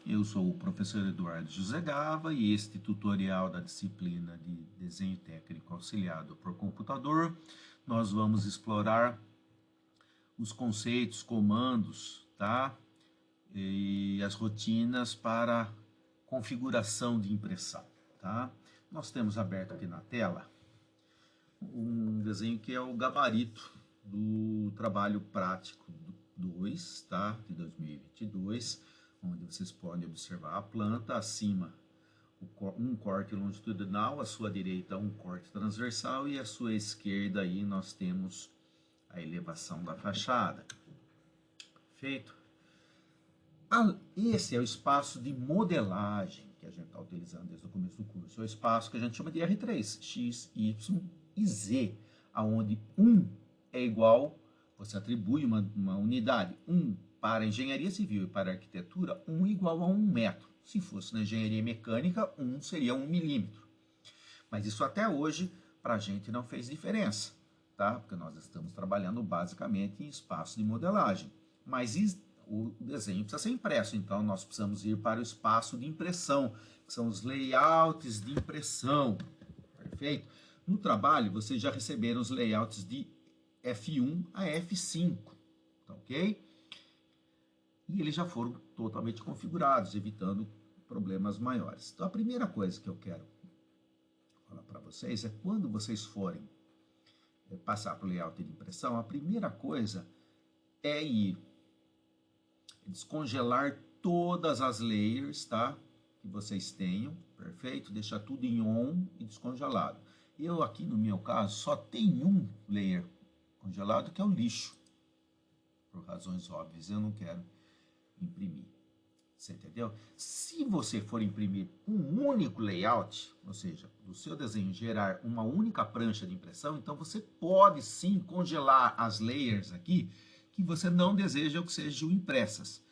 eu sou o professor Eduardo José Gava e este tutorial da disciplina de Desenho Técnico Auxiliado por Computador, nós vamos explorar os conceitos, comandos, tá? E as rotinas para configuração de impressão, tá? Nós temos aberto aqui na tela um desenho que é o gabarito do trabalho prático 2, tá? De 2022, onde vocês podem observar a planta, acima um corte longitudinal, à sua direita um corte transversal e à sua esquerda aí nós temos a elevação da fachada. Perfeito? Esse é o espaço de modelagem que a gente está utilizando desde o começo do curso. É o espaço que a gente chama de R3, X, Y e Z, aonde 1 é igual, você atribui uma unidade, 1 para engenharia civil e para arquitetura, 1 igual a 1 metro. Se fosse na engenharia mecânica, 1 seria 1 milímetro. Mas isso até hoje, para a gente, não fez diferença, tá? Porque nós estamos trabalhando basicamente em espaço de modelagem. Mas o desenho precisa ser impresso, então nós precisamos ir para o espaço de impressão, que são os layouts de impressão, perfeito? No trabalho, vocês já receberam os layouts de F1 a F5, tá ok? E eles já foram totalmente configurados, evitando problemas maiores. Então, a primeira coisa que eu quero falar para vocês é quando vocês forem passar para o layout de impressão, a primeira coisa é descongelar todas as layers, tá? Que vocês tenham, perfeito? Deixar tudo em on e descongelado. Eu aqui, no meu caso, só tenho um layer congelado, que é o lixo. Por razões óbvias, eu não quero imprimir. Você entendeu? Se você for imprimir um único layout, ou seja, do seu desenho gerar uma única prancha de impressão, então você pode sim congelar as layers aqui que você não deseja que sejam impressas.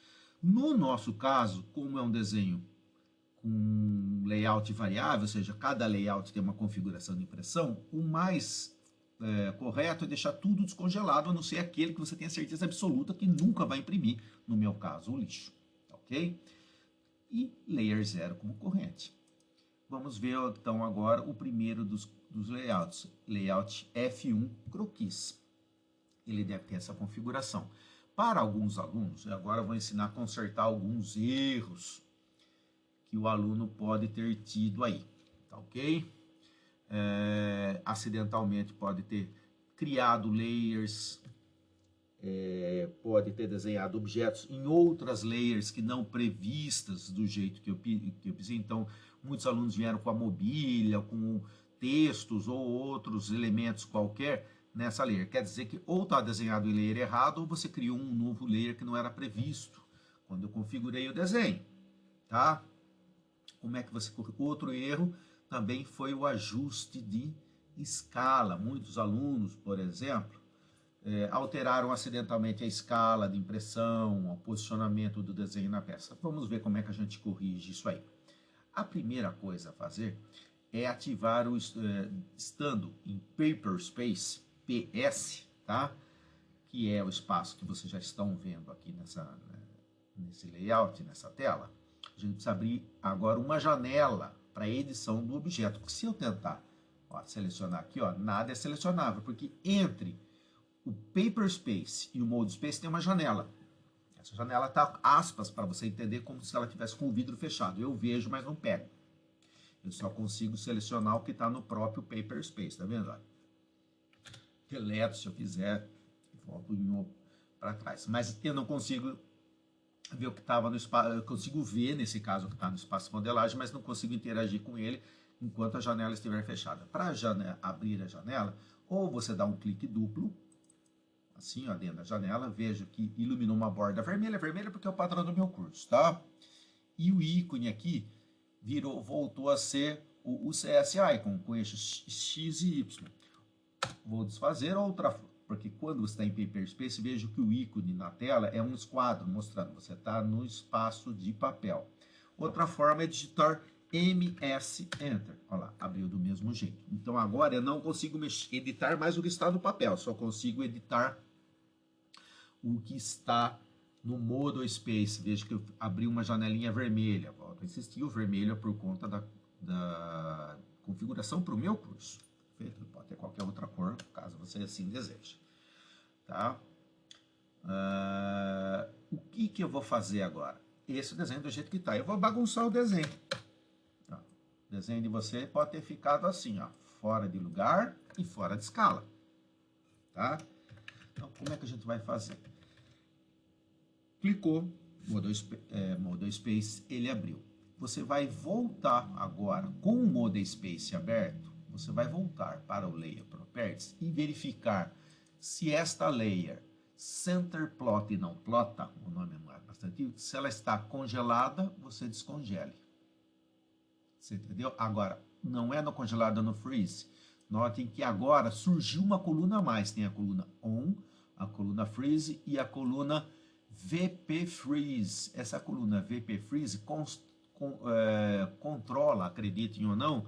No nosso caso, como é um desenho com layout variável, ou seja, cada layout tem uma configuração de impressão, o mais correto é deixar tudo descongelado, a não ser aquele que você tenha certeza absoluta que nunca vai imprimir, no meu caso, o lixo, ok? E layer 0 como corrente. Vamos ver então agora o primeiro dos layouts, layout F1 croquis. Ele deve ter essa configuração. Para alguns alunos, agora eu vou ensinar a consertar alguns erros que o aluno pode ter tido aí, tá ok? Acidentalmente pode ter criado layers, pode ter desenhado objetos em outras layers que não previstas do jeito que eu pensei. Então, muitos alunos vieram com a mobília, com textos ou outros elementos qualquer nessa layer. Quer dizer que ou está desenhado em layer errado ou você criou um novo layer que não era previsto quando eu configurei o desenho, tá? Como é que você... Outro erro também foi o ajuste de escala. Muitos alunos, por exemplo, alteraram acidentalmente a escala de impressão, o posicionamento do desenho na peça. Vamos ver como é que a gente corrige isso aí. A primeira coisa a fazer é ativar estando em Paper Space, PS, tá? Que é o espaço que vocês já estão vendo aqui nesse layout, nessa tela. A gente precisa abrir agora uma janela para edição do objeto. Porque se eu tentar selecionar aqui, nada é selecionável, porque entre o Paper Space e o Mode Space tem uma janela. Essa janela está aspas para você entender como se ela tivesse com o vidro fechado. Eu vejo, mas não pego. Eu só consigo selecionar o que está no próprio Paper Space, tá vendo? Deleto se eu quiser e volto para trás. Mas eu não consigo ver o que estava no espaço, eu consigo ver, nesse caso, o que está no espaço de modelagem, mas não consigo interagir com ele enquanto a janela estiver fechada. Para abrir a janela, ou você dá um clique duplo, assim, dentro da janela, vejo que iluminou uma borda vermelha, vermelha porque é o padrão do meu curso, tá? E o ícone aqui voltou a ser o CS Icon, com eixos X e Y. Vou desfazer porque quando você está em Paper Space, vejo que o ícone na tela é um esquadro, mostrando que você está no espaço de papel. Outra forma é digitar MS Enter. Olha lá, abriu do mesmo jeito. Então agora eu não consigo editar mais o que está no papel, só consigo editar o que está no Model Space, veja que eu abri uma janelinha vermelha. Volto a insistir, o vermelho é por conta da configuração para o meu curso. Perfeito? Pode ter qualquer outra cor, caso você assim deseje. Tá? O que eu vou fazer agora? Esse desenho do jeito que está. Eu vou bagunçar o desenho. Ó, o desenho de você pode ter ficado assim, ó, fora de lugar e fora de escala. Tá? Então, como é que a gente vai fazer? Clicou, Model Space, ele abriu. Você vai voltar agora, com o Model Space aberto, você vai voltar para o Layer Properties e verificar se esta layer Center Plot não plota, o nome é bastante, se ela está congelada, você descongele. Você entendeu? Agora, não é no congelado, é no freeze. Notem que agora surgiu uma coluna a mais. Tem a coluna on, a coluna freeze e a coluna VP freeze. Essa coluna VP freeze controla, acreditem ou não,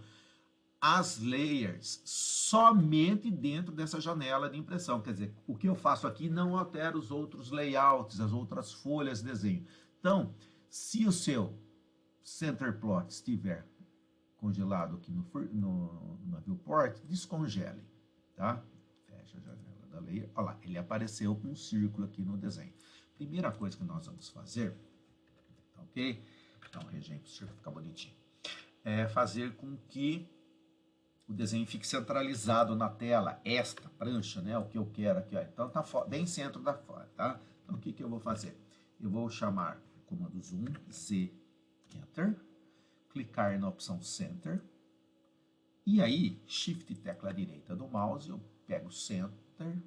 as layers somente dentro dessa janela de impressão. Quer dizer, o que eu faço aqui não altera os outros layouts, as outras folhas de desenho. Então, se o seu center plot estiver congelado aqui no viewport, descongele, tá? Fecha a janela da layer. Olha lá, ele apareceu com um círculo aqui no desenho. Primeira coisa que nós vamos fazer, ok? Então, regente, para o círculo ficar bonitinho. É fazer com que o desenho fique centralizado na tela, esta prancha, né? O que eu quero aqui, ó. Então tá bem centro da fora, tá? Então o que eu vou fazer? Eu vou chamar o comando zoom, Z, Enter, clicar na opção Center, e aí, Shift tecla direita do mouse, eu pego o Center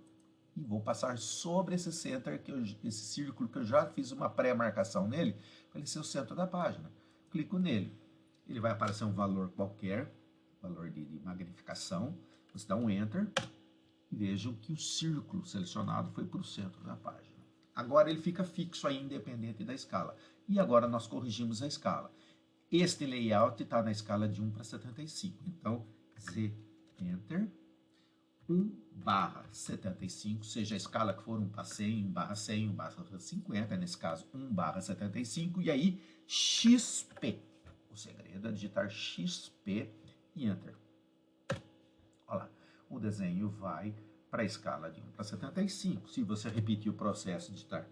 e vou passar sobre esse Center, esse círculo que eu já fiz uma pré-marcação nele, para ele ser o centro da página. Clico nele, ele vai aparecer um valor qualquer, valor de magnificação, você dá um Enter e vejam que o círculo selecionado foi para o centro da página. Agora ele fica fixo aí, independente da escala. E agora nós corrigimos a escala. Este layout está na escala de 1 para 75. Então, Z, Enter, 1/75, seja a escala que for 1 para 100, 1/100, 1/50, nesse caso 1/75, e aí XP. O segredo é digitar XP e Enter. Olha lá, o desenho vai para a escala de 1 para 75. Se você repetir o processo de digitar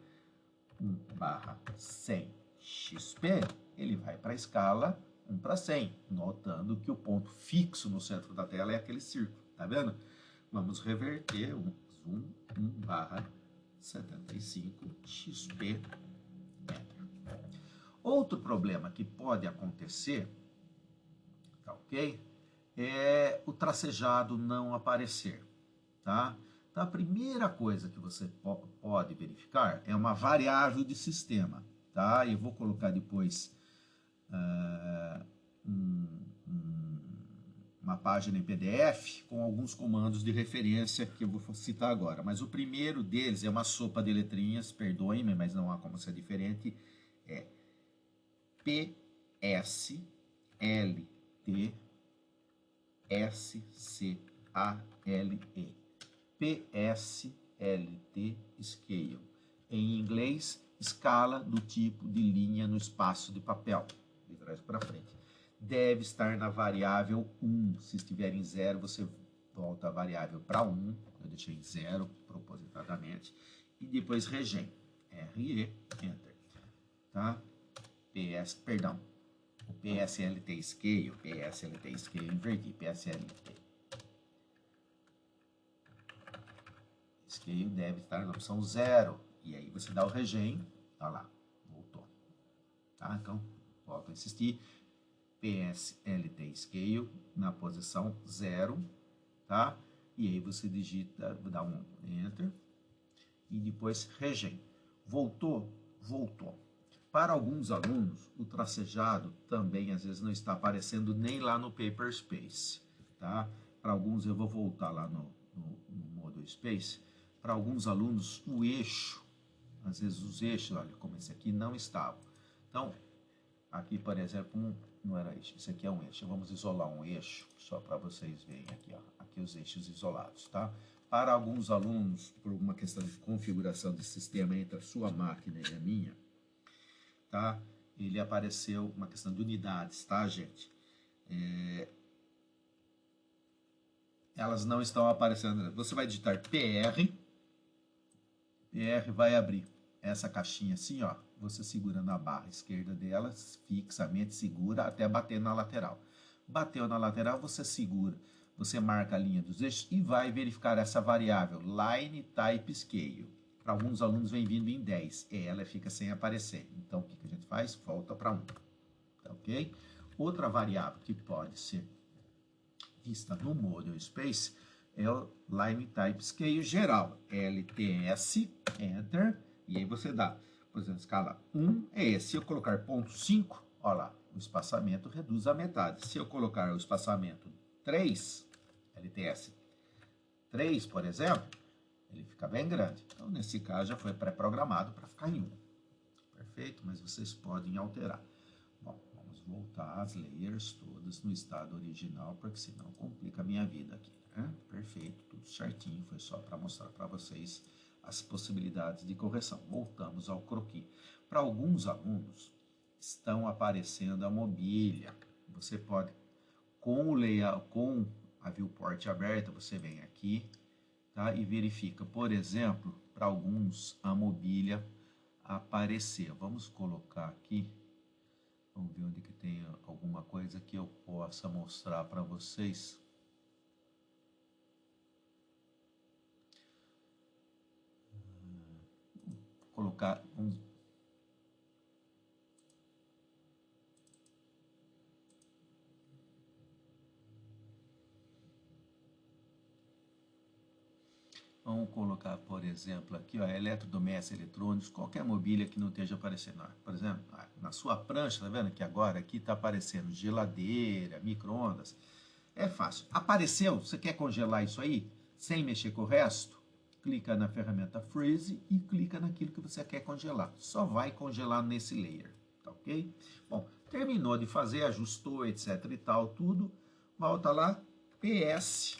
1/100 XP, ele vai para a escala 1 para 100, notando que o ponto fixo no centro da tela é aquele círculo, tá vendo? Vamos reverter um zoom 1/75 XP, Enter. Outro problema que pode acontecer, tá ok? É o tracejado não aparecer, tá? Então, a primeira coisa que você pode verificar é uma variável de sistema, tá? Eu vou colocar depois uma página em PDF com alguns comandos de referência que eu vou citar agora. Mas o primeiro deles é uma sopa de letrinhas, perdoem-me, mas não há como ser diferente, é PSLT SCALE. PSLT Scale. Em inglês, escala do tipo de linha no espaço de papel, de trás para frente. Deve estar na variável 1. Se estiver em 0, você volta a variável para 1. Eu deixei em 0 propositadamente. E depois regen. RE, Enter. Tá? O PSLT Scale, inverti, PSLT Scale deve estar na opção 0. E aí você dá o regen, olha lá, voltou. Tá? Então, volto a insistir. PSLT Scale na posição 0, tá? E aí você digita, dá um Enter e depois regen. Voltou? Voltou. Para alguns alunos, o tracejado também às vezes não está aparecendo nem lá no Paper Space, tá? Para alguns, eu vou voltar lá no Model Space. Para alguns alunos, o eixo, às vezes os eixos, olha como esse aqui, não estavam. Então, aqui, por exemplo, não era eixo, isso aqui é um eixo. Vamos isolar um eixo, só para vocês verem aqui, ó. Aqui os eixos isolados, tá? para alguns alunos, por uma questão de configuração de sistema entre a sua máquina e a minha, tá? Ele apareceu uma questão de unidades, tá, gente? Elas não estão aparecendo. Você vai digitar PR vai abrir essa caixinha assim, ó. Você segura na barra esquerda dela, fixamente segura até bater na lateral. Bateu na lateral, você segura. Você marca a linha dos eixos e vai verificar essa variável, Line Type Scale. Para alguns alunos vem vindo em 10, e ela fica sem aparecer. Então, o que a gente faz? Volta para 1. Tá, ok? Outra variável que pode ser vista no Model Space é o Line Type Scale geral. LTS, Enter, e aí você dá, por exemplo, escala 1 é esse. Se eu colocar ponto 5, olha lá, o espaçamento reduz a metade. Se eu colocar o espaçamento 3, LTS 3, por exemplo, ele fica bem grande. Então, nesse caso, já foi pré-programado para ficar em 1. Perfeito? Mas vocês podem alterar. Bom, vamos voltar as layers todas no estado original, porque senão complica a minha vida aqui, né? Perfeito, tudo certinho. Foi só para mostrar para vocês as possibilidades de correção. Voltamos ao croquis. Para alguns alunos, estão aparecendo a mobília. Você pode, com o layout, com a viewport aberta, você vem aqui, tá? E verifica, por exemplo, para alguns a mobília aparecer. Vamos colocar aqui, vamos ver onde que tem alguma coisa que eu possa mostrar para vocês. Vou colocar Vamos colocar, por exemplo, aqui, ó, eletrodomésticos, eletrônicos, qualquer mobília que não esteja aparecendo. Por exemplo, na sua prancha, tá vendo que agora aqui está aparecendo geladeira, micro-ondas. É fácil. Apareceu, você quer congelar isso aí, sem mexer com o resto? Clica na ferramenta Freeze e clica naquilo que você quer congelar. Só vai congelar nesse layer, tá ok? Bom, terminou de fazer, ajustou, etc e tal, tudo. Volta lá, PS.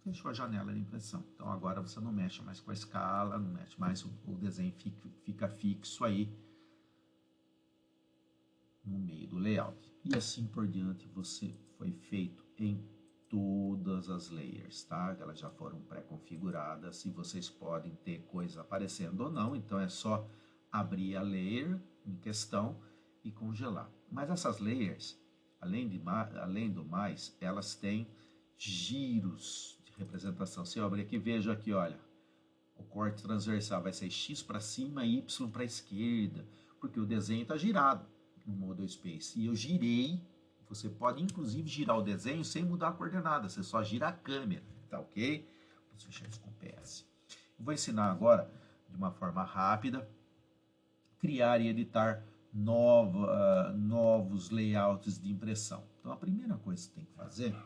Fechou a janela de impressão. Então agora você não mexe mais com a escala, não mexe mais, o desenho fica fixo aí no meio do layout. E assim por diante você foi feito em todas as layers, tá? Elas já foram pré-configuradas e vocês podem ter coisa aparecendo ou não, então é só abrir a layer em questão e congelar. Mas essas layers, além do mais, elas têm giros de representação. Se eu abrir aqui, vejo aqui, olha, o corte transversal vai ser X para cima e Y para a esquerda, porque o desenho está girado no Model Space. E eu girei, você pode inclusive girar o desenho sem mudar a coordenada, você só gira a câmera, tá ok? Vamos fechar isso com PS. Eu vou ensinar agora, de uma forma rápida, criar e editar novos layouts de impressão. Então a primeira coisa que você tem que fazer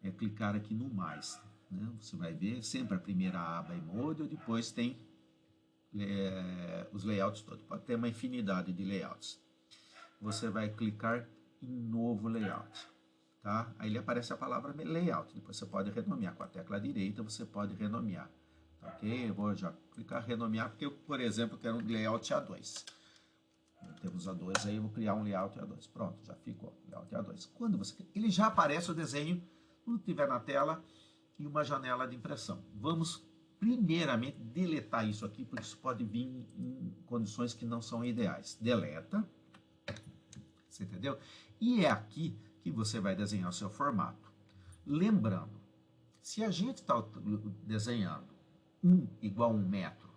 é clicar aqui no mais, né? Você vai ver sempre a primeira aba em Model, depois tem os layouts todos. Pode ter uma infinidade de layouts. Você vai clicar em novo layout, tá? Aí ele aparece a palavra layout. Depois você pode renomear com a tecla direita, você pode renomear, tá, ok? Eu vou já clicar renomear porque eu, por exemplo, quero um layout A2. Temos A2 aí, eu vou criar um layout A2. Pronto, já ficou layout A2. Quando você, ele já aparece o desenho, tudo que tiver na tela e uma janela de impressão. Vamos primeiramente deletar isso aqui, porque isso pode vir em condições que não são ideais. Deleta, você entendeu? E é aqui que você vai desenhar o seu formato. Lembrando, se a gente está desenhando 1 igual a 1 metro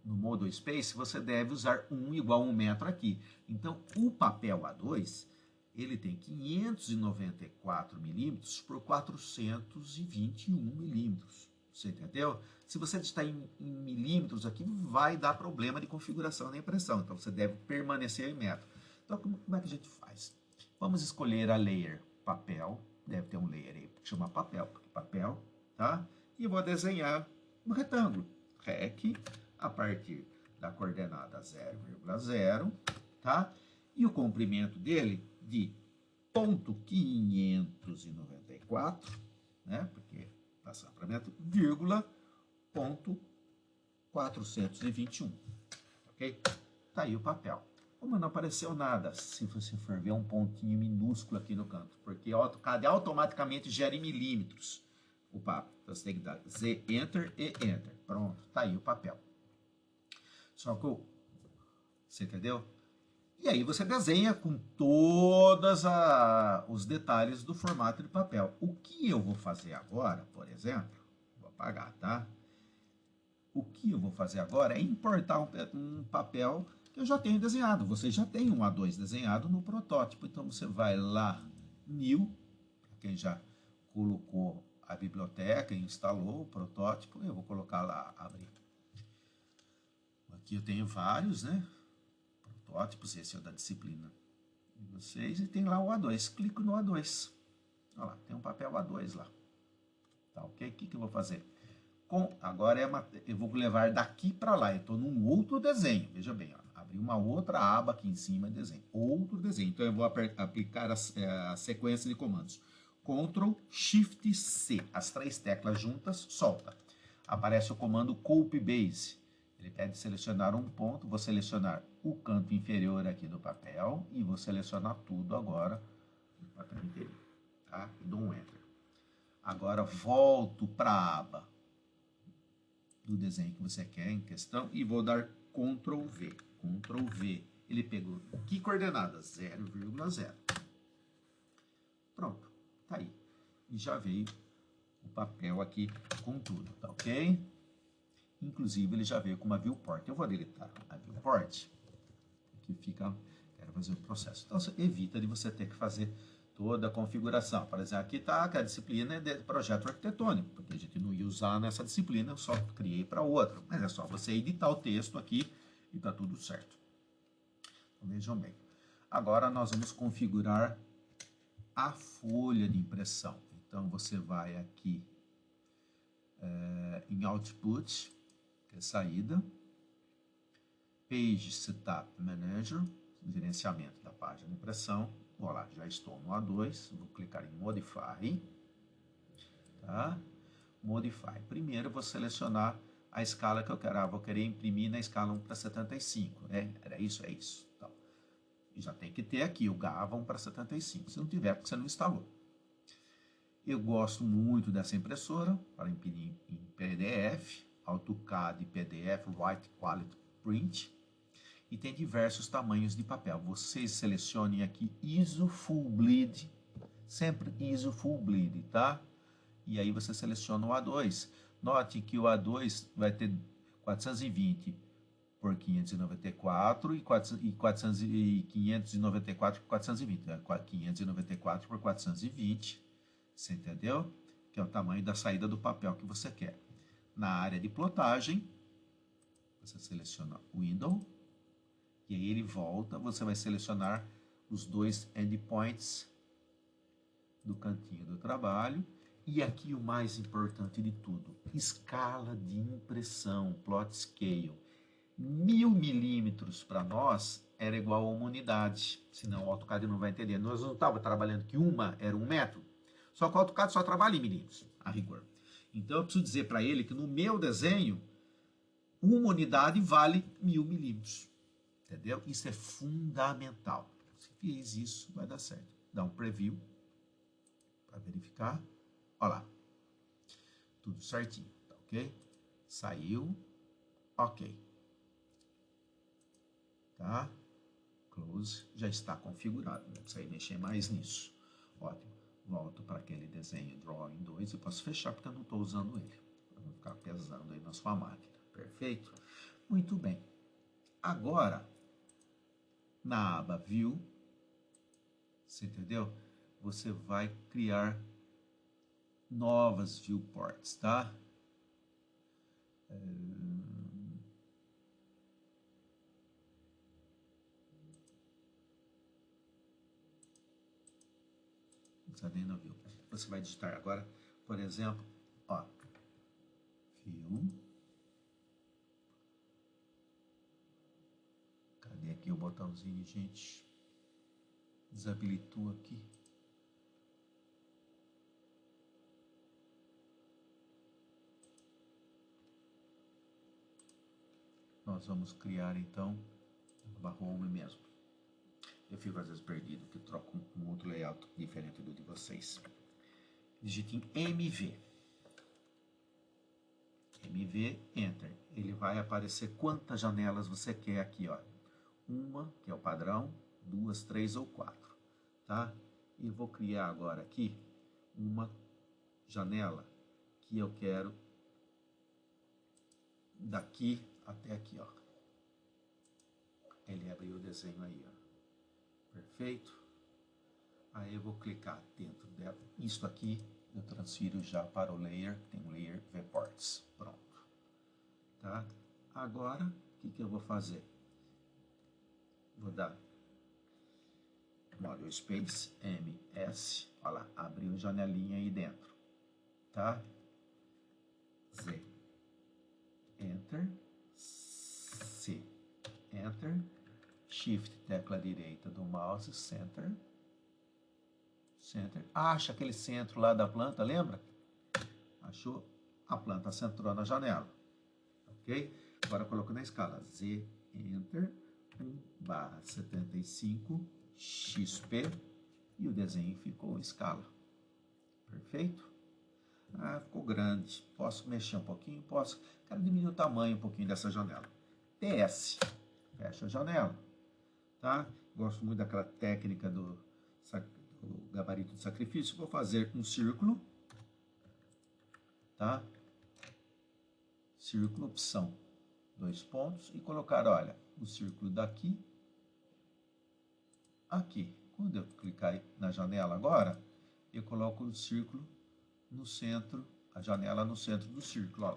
no Model Space, você deve usar 1 igual a 1 metro aqui. Então, o papel A2, ele tem 594 milímetros por 421 milímetros. Você entendeu? Se você digitar em milímetros aqui, vai dar problema de configuração da impressão. Então, você deve permanecer em metro. Então, como é que a gente faz? Vamos escolher a layer papel. Deve ter um layer aí que chama papel, tá? E eu vou desenhar um retângulo. REC, a partir da coordenada 0,0, tá? E o comprimento dele de 0,594, né? Porque passar para metro, vírgula, ponto 421, ok? Tá aí o papel. Como não apareceu nada, se você for ver um pontinho minúsculo aqui no canto, porque o AutoCAD automaticamente gera em milímetros o papel. Então você tem que dar Z, Enter e Enter. Pronto, tá aí o papel. Só que você entendeu? E aí você desenha com todos os detalhes do formato de papel. O que eu vou fazer agora, por exemplo, vou apagar, tá? O que eu vou fazer agora é importar um papel que eu já tenho desenhado. Você já tem um A2 desenhado no protótipo. Então você vai lá, New, para quem já colocou a biblioteca e instalou o protótipo, eu vou colocar lá, abrir. Aqui eu tenho vários, né? Protótipos, esse é o da disciplina de vocês, e tem lá o A2. Clico no A2. Olha lá, tem um papel A2 lá. Tá ok? O que eu vou fazer? Agora eu vou levar daqui para lá. Eu estou num outro desenho. Veja bem, ó, abri uma outra aba aqui em cima, desenho. Outro desenho. Então eu vou aplicar a sequência de comandos. Ctrl Shift C. As 3 teclas juntas, solta. Aparece o comando Copy Base. Ele pede selecionar um ponto. Vou selecionar o canto inferior aqui do papel e vou selecionar tudo agora no papel inteiro. Tá? E dou um Enter. Agora volto para a aba do desenho que você quer em questão e vou dar Ctrl V. Ctrl V. Ele pegou que coordenada? 0,0. Pronto. Tá aí. E já veio o papel aqui com tudo, tá ok? Inclusive ele já veio com uma viewport. Eu vou deletar a viewport. Aqui fica, quero fazer o processo. Então você evita de você ter que fazer toda a configuração. Por exemplo, aqui está que a disciplina é de projeto arquitetônico, porque a gente não ia usar nessa disciplina, eu só criei para outra. Mas é só você editar o texto aqui e está tudo certo. Então, vejam bem. Agora nós vamos configurar a folha de impressão. Então você vai aqui em Output, que é saída, Page Setup Manager, gerenciamento da página de impressão. Olha lá, já estou no A2, vou clicar em Modify, tá? Modify. Primeiro eu vou selecionar a escala que eu quero. Vou querer imprimir na escala 1:75, né? Era isso? É isso. Então, já tem que ter aqui o GAVA 1:75. Se não tiver, porque você não instalou. Eu gosto muito dessa impressora para imprimir em PDF, AutoCAD PDF, White Quality Print. E tem diversos tamanhos de papel. Vocês selecionem aqui ISO Full Bleed, sempre ISO Full Bleed, tá? E aí você seleciona o A2. Note que o A2 vai ter 420 por 594 e 594 por 420. 594 por 420, você entendeu? Que é o tamanho da saída do papel que você quer. Na área de plotagem, você seleciona Window, e aí ele volta, você vai selecionar os 2 endpoints do cantinho do trabalho. E aqui o mais importante de tudo, escala de impressão, plot scale. 1000 milímetros para nós era igual a uma unidade, senão o AutoCAD não vai entender. Nós não estávamos trabalhando que uma era 1 metro, só que o AutoCAD só trabalha em milímetros, a rigor. Então eu preciso dizer para ele que no meu desenho, uma unidade vale 1000 milímetros. Entendeu? Isso é fundamental. Se fiz isso, vai dar certo. Dá um preview para verificar. Olha lá. Tudo certinho, tá ok? Saiu. Ok. Tá? Close. Já está configurado. Não precisa mexer mais nisso. Ótimo. Volto para aquele desenho Drawing 2 e posso fechar porque eu não estou usando ele. Para não ficar pesando aí na sua máquina. Perfeito? Muito bem. Agora, na aba View, você entendeu? Você vai criar novas viewports, tá? Você vai digitar agora, por exemplo, ó, View. Cadê aqui o botãozinho, gente? Desabilitou aqui. nós vamos criar então uma home mesmo. Eu fico às vezes perdido, que troco um outro layout diferente do de vocês. Digite em MV. MV, Enter. Ele vai aparecer quantas janelas você quer aqui, ó. Uma, que é o padrão, 2, 3 ou 4, tá? E vou criar agora aqui uma janela que eu quero daqui até aqui, ó. Ele abriu o desenho aí, ó. Perfeito? Aí eu vou clicar dentro dela. Isso aqui eu transfiro já para o layer, tem um layer Viewports. Pronto. Tá? Agora, o que eu vou fazer? Vou dar Model Space MS. Olha lá, abriu janelinha aí dentro. Tá? Z. Enter. C. Enter. Shift, tecla direita do mouse, Center. Center. Acha aquele centro lá da planta, lembra? Achou? A planta centrou na janela. Ok? Agora coloco na escala. Z, Enter, 1/75, XP. E o desenho ficou em escala. Perfeito? Ah, ficou grande. Posso mexer um pouquinho? Posso. Quero diminuir o tamanho um pouquinho dessa janela. PS. Fecha a janela. Tá? Gosto muito daquela técnica do gabarito de sacrifício. Vou fazer um círculo. Tá? Círculo, opção. 2 pontos. E colocar, olha, o círculo daqui. Aqui. Quando eu clicar na janela agora, eu coloco o círculo no centro, a janela no centro do círculo. Ó.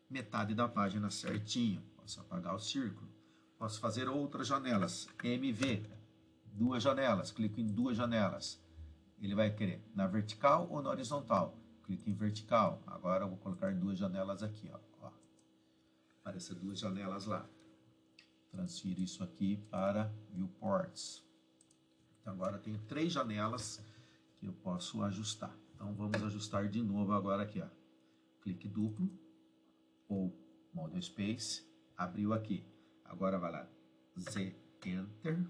Metade da página certinho. Posso apagar o círculo. Posso fazer outras janelas. MV. 2 janelas. Clico em 2 janelas. Ele vai querer na vertical ou na horizontal. Clico em vertical. Agora eu vou colocar 2 janelas aqui. Ó. Aparecem 2 janelas lá. Transfiro isso aqui para Viewports. Então agora eu tenho 3 janelas que eu posso ajustar. Então vamos ajustar de novo agora aqui. Ó. Clique duplo ou Model Space. Abriu aqui. Agora vai lá. Z, Enter.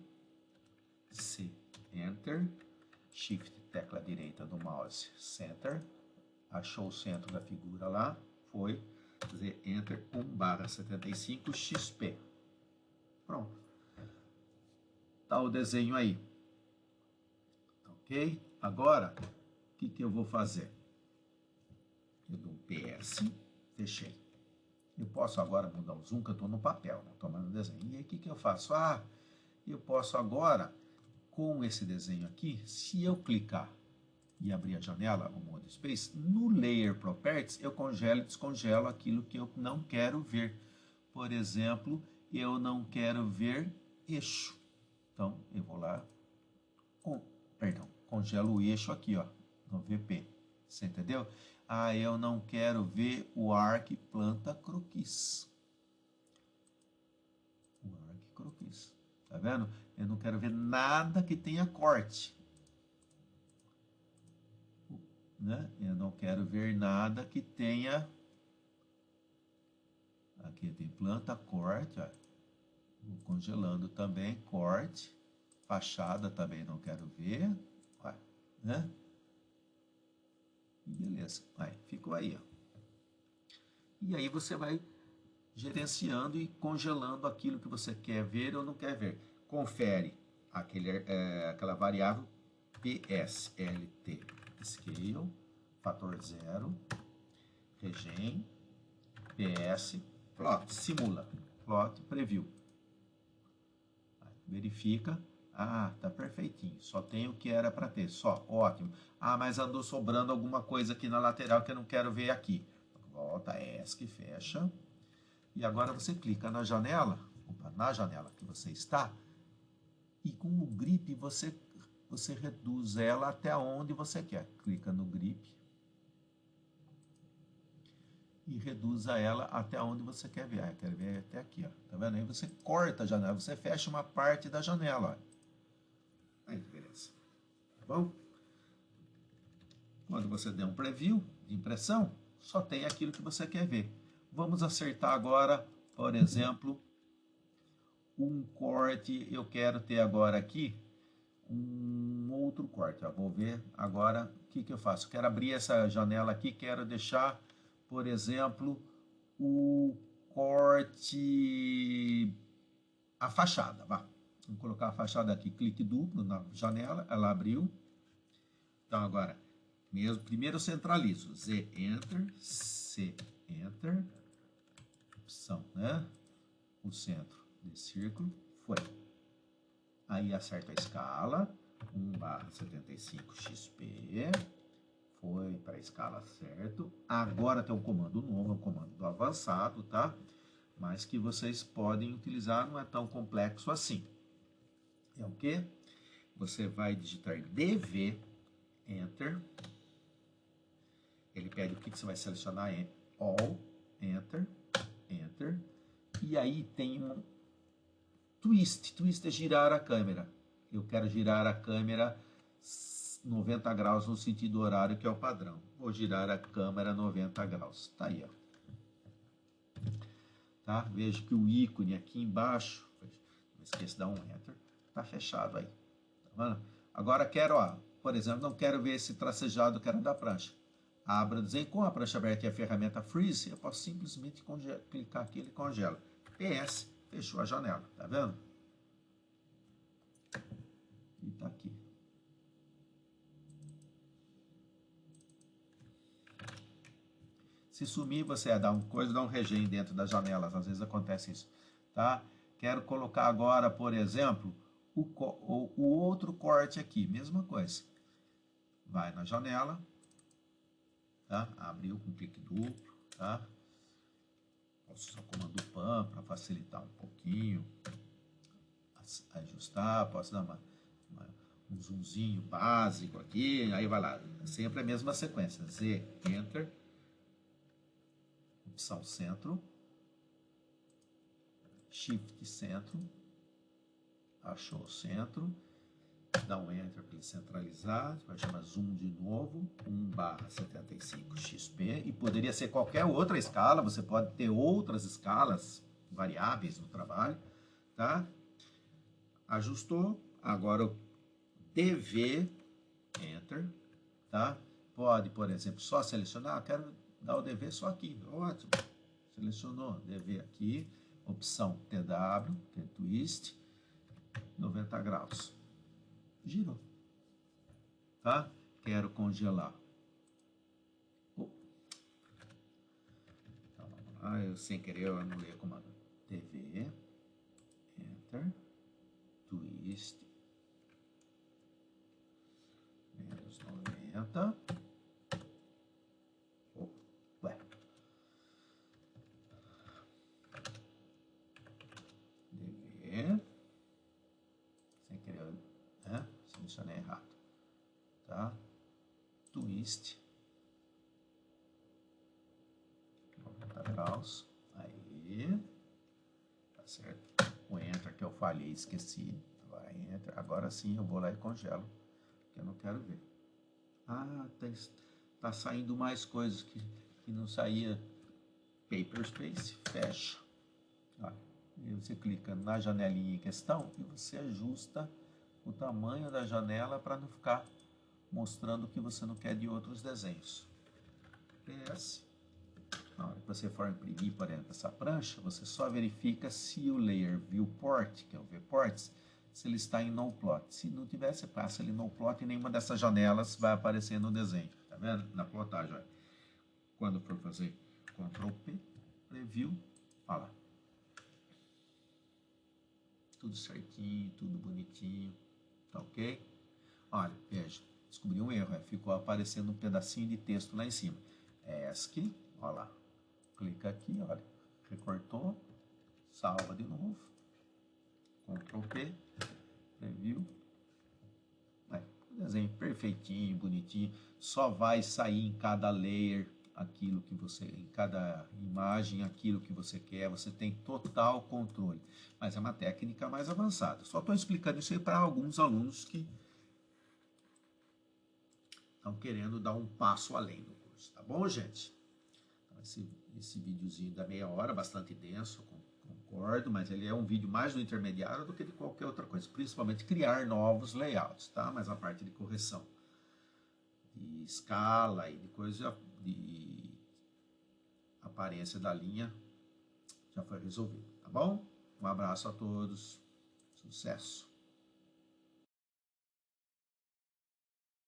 C, Enter. Shift, tecla direita do mouse, Center. Achou o centro da figura lá. Foi. Z, Enter, 1/75, XP. Pronto. Tá o desenho aí. Ok? Agora, o que eu vou fazer? Eu dou um PS. Fechei. Eu posso agora mudar o zoom, que eu estou no papel, não estou mais no desenho. E aí, o que eu faço? Ah, eu posso agora, com esse desenho aqui, se eu clicar e abrir a janela, o Model Space, no Layer Properties, eu congelo e descongelo aquilo que eu não quero ver. Por exemplo, eu não quero ver eixo. Então, eu vou lá, congelo o eixo aqui, ó, no VP. Você entendeu? Ah, eu não quero ver o arc planta croquis. O arc croquis. Tá vendo? Eu não quero ver nada que tenha corte. Né? Eu não quero ver nada que tenha... Aqui tem planta, corte. Ó. Vou congelando também, corte. Fachada também não quero ver. Ó. Né? Beleza, aí, ficou aí. Ó. E aí você vai gerenciando e congelando aquilo que você quer ver ou não quer ver. Confere aquela variável PSLT Scale, fator 0, Regen, PS, plot, simula, plot, preview. Aí, verifica. Ah, tá perfeitinho. Só tem o que era para ter. Só, ótimo. Ah, mas andou sobrando alguma coisa aqui na lateral que eu não quero ver aqui. Volta, ESC, fecha. E agora você clica na janela que você está, e com o grip você reduz ela até onde você quer. Clica no grip e reduza ela até onde você quer ver. Ah, eu quero ver até aqui, ó. Tá vendo? Aí você corta a janela, você fecha uma parte da janela, ó. Aí, beleza. Tá bom? Quando você der um preview de impressão, só tem aquilo que você quer ver. Vamos acertar agora por exemplo, um corte, eu quero ter agora aqui um outro corte. Ó, vou ver agora o que eu faço. Quero abrir essa janela aqui, quero deixar, por exemplo, o corte, a fachada. Vamos colocar a fachada aqui, clique duplo na janela, ela abriu. Então agora, mesmo, primeiro eu centralizo, Z, Enter, C, Enter, opção, né? O centro de círculo, foi. Aí acerto a escala, 1/75xp, foi para a escala certo. Agora tem um comando novo, um comando do avançado, tá? Mas que vocês podem utilizar, não é tão complexo assim. É o quê? Você vai digitar DV, Enter. Ele pede o que você vai selecionar, All, Enter, Enter. E aí tem um twist. Twist é girar a câmera. Eu quero girar a câmera 90 graus no sentido horário, que é o padrão. Vou girar a câmera 90 graus. Tá aí, ó. Tá? Veja que o ícone aqui embaixo, não esqueça de dar um Enter, tá fechado aí. Tá vendo? Agora quero, ó, por exemplo, não quero ver esse tracejado que era da prancha. Abra o desenho com a prancha aberta e a ferramenta Freeze, eu posso simplesmente clicar aqui e ele congela. PS, fechou a janela, tá vendo? E tá aqui. Se sumir, você dá um regime dentro das janelas, às vezes acontece isso, tá? Quero colocar agora, por exemplo, o outro corte aqui, mesma coisa. Vai na janela, tá? Abriu com clique duplo, tá? Posso usar o comando PAN para facilitar um pouquinho, ajustar, posso dar um zoomzinho básico aqui, aí vai lá, sempre a mesma sequência, Z, Enter, opção centro, Shift centro, achou o centro, dá um Enter para ele centralizar, vai chamar zoom de novo, 1/75xp, e poderia ser qualquer outra escala, você pode ter outras escalas variáveis no trabalho, tá? Ajustou, agora o DV, Enter, tá? Pode, por exemplo, só selecionar, quero dar o DV só aqui, ótimo, selecionou, DV aqui, opção TW, que é Twist, 90 graus, girou, tá? Quero congelar. Então, vamos lá, eu sem querer eu anulei o comando. DV, Enter, Twist, menos 90. Ué. DV, sem querer, né? Selecionei errado, tá? Twist, 90 graus, aí, tá certo? O Enter que eu falhei, esqueci, vai Enter, agora sim eu vou lá e congelo, porque eu não quero ver. Ah, tá saindo mais coisas que não saía. Paperspace, fecha. Olha, e você clica na janelinha em questão e você ajusta o tamanho da janela para não ficar mostrando o que você não quer de outros desenhos. PS. Na hora que você for imprimir, por exemplo, essa prancha, você só verifica se o layer viewport, que é o viewports, se ele está em no plot. Se não tiver, você passa ele no plot e nenhuma dessas janelas vai aparecer no desenho. Tá vendo? Na plotagem. Olha. Quando for fazer Ctrl P, preview, olha lá. Tudo certinho, tudo bonitinho, tá ok? Olha, veja, descobri um erro, ficou aparecendo um pedacinho de texto lá em cima. ESC, olha lá, clica aqui, olha, recortou, salva de novo, Ctrl P, preview, desenho perfeitinho, bonitinho, só vai sair em cada layer aquilo que você, em cada imagem, aquilo que você quer, você tem total controle. Mas é uma técnica mais avançada. Só estou explicando isso aí para alguns alunos que estão querendo dar um passo além do curso. Tá bom, gente? Então, esse videozinho da meia hora, bastante denso, com Concordo, mas ele é um vídeo mais do intermediário do que de qualquer outra coisa, principalmente criar novos layouts, tá? Mas a parte de correção, de escala e de coisa, de aparência da linha já foi resolvido, tá bom? Um abraço a todos, sucesso!